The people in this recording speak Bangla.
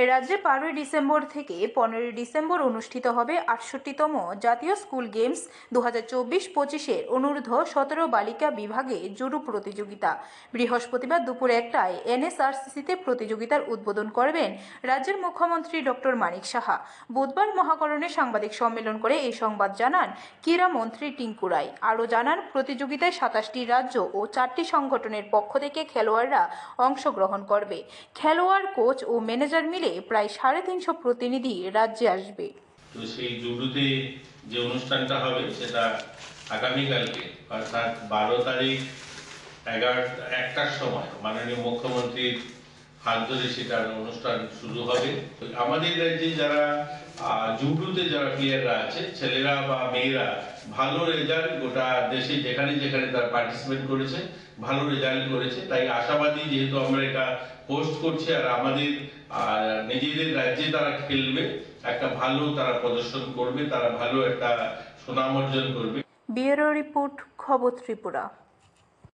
রাজ্যে 12 ডিসেম্বর থেকে 15 ডিসেম্বর অনুষ্ঠিত হবে 68তম জাতীয় স্কুল গেমস 2024-25-এর অনূর্ধ্ব 17 বালিকা বিভাগে জুডো প্রতিযোগিতা। বৃহস্পতিবার দুপুর 1টায় এনএসআরসিসিতে প্রতিযোগিতার উদ্বোধন করবেন রাজ্যের মুখ্যমন্ত্রী ডক্টর মানিক সাহা। বুধবার মহাকরণে সাংবাদিক সম্মেলন করে এই সংবাদ জানান ক্রীড়া মন্ত্রী টিঙ্কু রায়। আরও জানান, প্রতিযোগিতায় 27টি রাজ্য ও 4টি সংগঠনের পক্ষ থেকে খেলোয়াড়রা অংশগ্রহণ করবে। খেলোয়াড়, কোচ ও ম্যানেজার মিলে প্রায় 350 প্রতিনিধি রাজ্যে আসবে। তো সেই জুডোতে যে অনুষ্ঠানটা হবে সেটা আগামীকালকে অর্থাৎ 12 তারিখ 1টার সময় মাননীয় মুখ্যমন্ত্রীর হাত ধরে সেটার অনুষ্ঠান শুরু হবে। আমাদের রাজ্যে যারা জুডোতে যারা প্লেয়াররা আছে, ছেলেরা বা মেয়েরা, ভালো রেজাল্ট গোটা দেশে যেখানে যেখানে তারা পার্টিসিপেট করেছে ভালো রেজাল্ট করেছে, তাই আশাবাদী যেহেতু আমরা এটা হোস্ট করছি আর আমাদের নিজেদের রাজ্যে তারা খেলবে, একটা ভালো তারা প্রদর্শন করবে, তারা ভালো একটা সুনাম অর্জন করবে। ব্যুরো রিপোর্ট, খবর ত্রিপুরা।